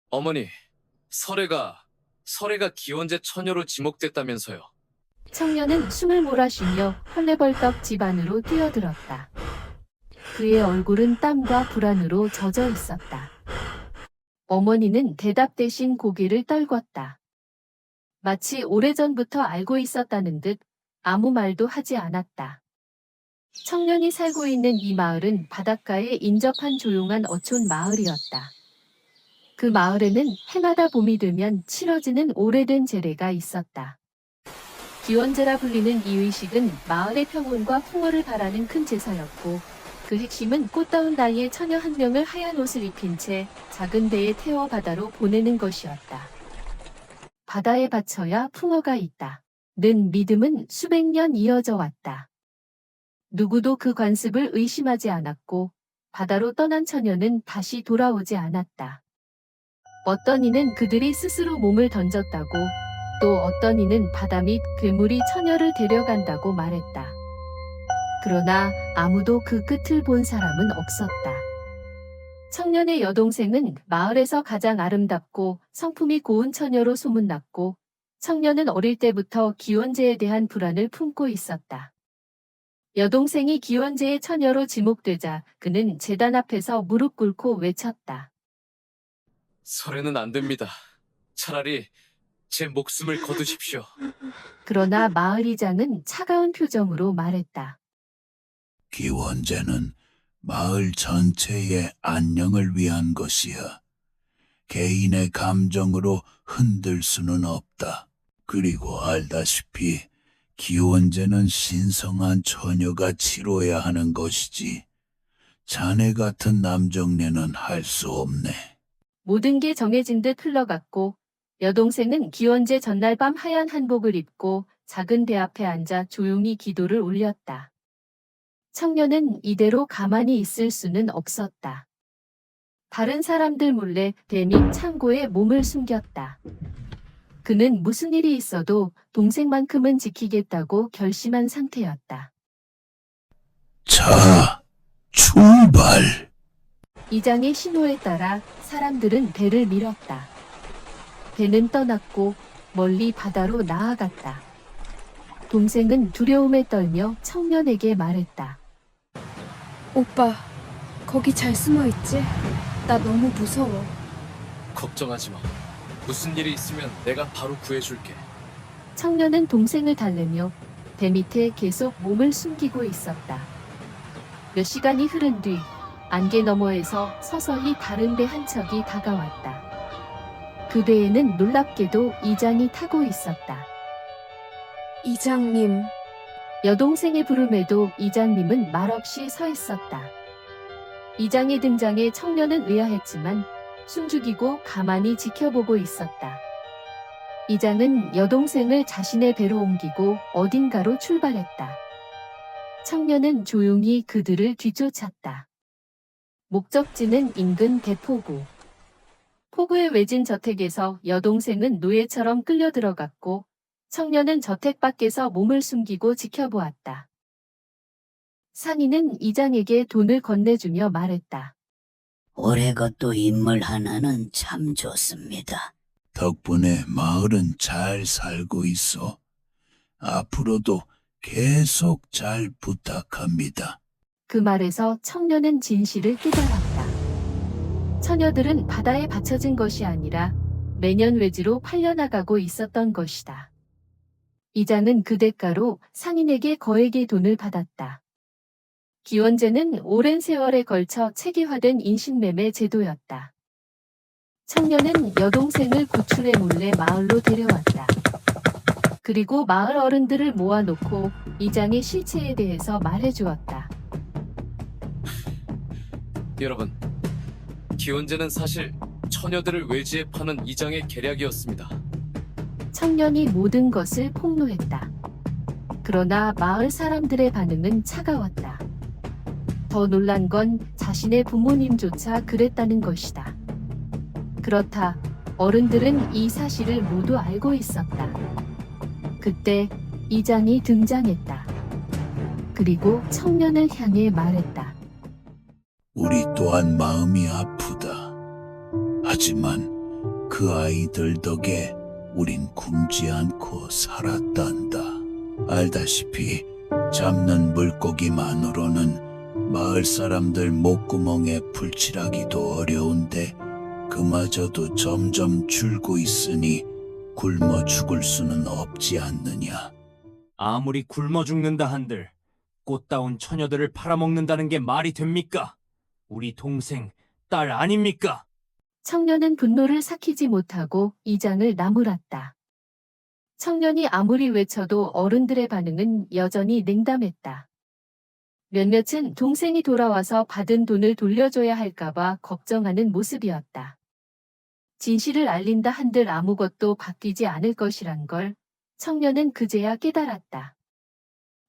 어머니, 설애가 기원제 처녀로 지목됐다면서요. 청년은 숨을 몰아쉬며 헐레벌떡 집 안으로 뛰어들었다. 그의 얼굴은 땀과 불안으로 젖어 있었다. 어머니는 대답 대신 고개를 떨궜다. 마치 오래전부터 알고 있었다는 듯 아무 말도 하지 않았다. 청년이 살고 있는 이 마을은 바닷가에 인접한 조용한 어촌 마을이었다. 그 마을에는 해마다 봄이 되면 치러지는 오래된 제례가 있었다. 기원제라 불리는 이 의식은 마을의 평온과 풍어를 바라는 큰 제사였고, 그 핵심은 꽃다운 나이에 처녀 한 명을 하얀 옷을 입힌 채 작은 배에 태워 바다로 보내는 것이었다. 바다에 바쳐야 풍어가 있다. 는 믿음은 수백 년 이어져 왔다. 누구도 그 관습을 의심하지 않았고, 바다로 떠난 처녀는 다시 돌아오지 않았다. 어떤 이는 그들이 스스로 몸을 던졌다고, 또 어떤 이는 바다 및 괴물이 처녀를 데려간다고 말했다. 그러나 아무도 그 끝을 본 사람은 없었다. 청년의 여동생은 마을에서 가장 아름답고 성품이 고운 처녀로 소문났고, 청년은 어릴 때부터 기원제에 대한 불안을 품고 있었다. 여동생이 기원제의 처녀로 지목되자 그는 제단 앞에서 무릎 꿇고 외쳤다. 설애는 안 됩니다. 차라리 제 목숨을 거두십시오. 그러나 마을 이장은 차가운 표정으로 말했다. 기원제는 마을 전체의 안녕을 위한 것이야. 개인의 감정으로 흔들 수는 없다. 그리고 알다시피 기원제는 신성한 처녀가 치러야 하는 것이지. 자네 같은 남정네는 할 수 없네. 모든 게 정해진 듯 흘러갔고, 여동생은 기원제 전날 밤 하얀 한복을 입고 작은 배 앞에 앉아 조용히 기도를 올렸다. 청년은 이대로 가만히 있을 수는 없었다. 다른 사람들 몰래 배 및 창고에 몸을 숨겼다. 그는 무슨 일이 있어도 동생만큼은 지키겠다고 결심한 상태였다. 자, 출발! 이장의 신호에 따라 사람들은 배를 밀었다. 배는 떠났고 멀리 바다로 나아갔다. 동생은 두려움에 떨며 청년에게 말했다. 오빠, 거기 잘 숨어 있지? 나 너무 무서워. 걱정하지 마. 무슨 일이 있으면 내가 바로 구해줄게. 청년은 동생을 달래며 배 밑에 계속 몸을 숨기고 있었다. 몇 시간이 흐른 뒤 안개 너머에서 서서히 다른 배 한 척이 다가왔다. 그 배에는 놀랍게도 이장이 타고 있었다. 이장님, 여동생의 부름에도 이장님은 말없이 서 있었다. 이장의 등장에 청년은 의아했지만 숨죽이고 가만히 지켜보고 있었다. 이장은 여동생을 자신의 배로 옮기고 어딘가로 출발했다. 청년은 조용히 그들을 뒤쫓았다. 목적지는 인근 대포구. 포구의 외진 저택에서 여동생은 노예처럼 끌려 들어갔고, 청년은 저택 밖에서 몸을 숨기고 지켜보았다. 상인은 이장에게 돈을 건네주며 말했다. 올해것도 인물 하나는 참 좋습니다. 덕분에 마을은 잘 살고 있어. 앞으로도 계속 잘 부탁합니다. 그 말에서 청년은 진실을 깨달았다. 처녀들은 바다에 받쳐진 것이 아니라 매년 외지로 팔려나가고 있었던 것이다. 이장은 그 대가로 상인에게 거액의 돈을 받았다. 기원제는 오랜 세월에 걸쳐 체계화된 인신매매 제도였다. 청년은 여동생을 구출해 몰래 마을로 데려왔다. 그리고 마을 어른들을 모아놓고 이장의 실체에 대해서 말해주었다. 여러분, 기원제는 사실 처녀들을 외지에 파는 이장의 계략이었습니다. 청년이 모든 것을 폭로했다. 그러나 마을 사람들의 반응은 차가웠다. 더 놀란 건 자신의 부모님조차 그랬다는 것이다. 그렇다. 어른들은 이 사실을 모두 알고 있었다. 그때 이장이 등장했다. 그리고 청년을 향해 말했다. 우리 또한 마음이 아프다. 하지만 그 아이들 덕에 우린 굶지 않고 살았단다. 알다시피 잡는 물고기만으로는 마을 사람들 목구멍에 풀칠하기도 어려운데 그마저도 점점 줄고 있으니 굶어 죽을 수는 없지 않느냐. 아무리 굶어 죽는다 한들 꽃다운 처녀들을 팔아먹는다는 게 말이 됩니까? 우리 동생, 딸 아닙니까? 청년은 분노를 삭히지 못하고 이장을 나무랐다. 청년이 아무리 외쳐도 어른들의 반응은 여전히 냉담했다. 몇몇은 동생이 돌아와서 받은 돈을 돌려줘야 할까봐 걱정하는 모습이었다. 진실을 알린다 한들 아무것도 바뀌지 않을 것이란 걸 청년은 그제야 깨달았다.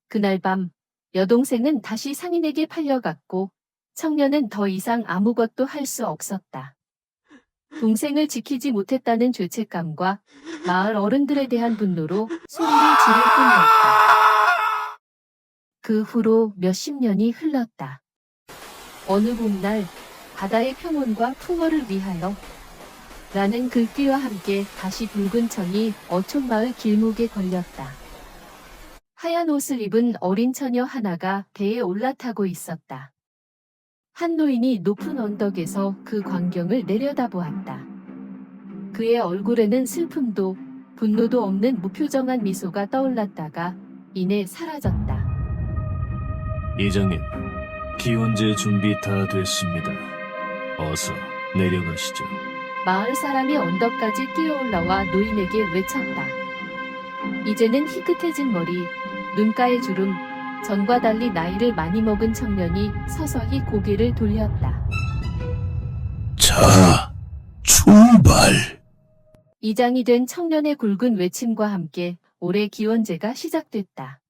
그날 밤 여동생은 다시 상인에게 팔려갔고 청년은 더 이상 아무것도 할 수 없었다. 동생을 지키지 못했다는 죄책감과 마을 어른들에 대한 분노로 소리를 지를 뿐이었다. 그 후로 몇십 년이 흘렀다. 어느 봄날 바다의 평온과 풍어를 위하여 라는 글귀와 함께 다시 붉은 천이 어촌마을 길목에 걸렸다. 하얀 옷을 입은 어린 처녀 하나가 배에 올라타고 있었다. 한 노인이 높은 언덕에서 그 광경을 내려다보았다. 그의 얼굴에는 슬픔도 분노도 없는 무표정한 미소가 떠올랐다가 이내 사라졌다. 이장님, 기원제 준비 다 됐습니다. 어서 내려가시죠. 마을 사람이 언덕까지 뛰어올라와 노인에게 외쳤다. 이제는 희끗해진 머리, 눈가의 주름, 전과 달리 나이를 많이 먹은 청년이 서서히 고개를 돌렸다. 자, 출발! 이장이 된 청년의 굵은 외침과 함께 올해 기원제가 시작됐다.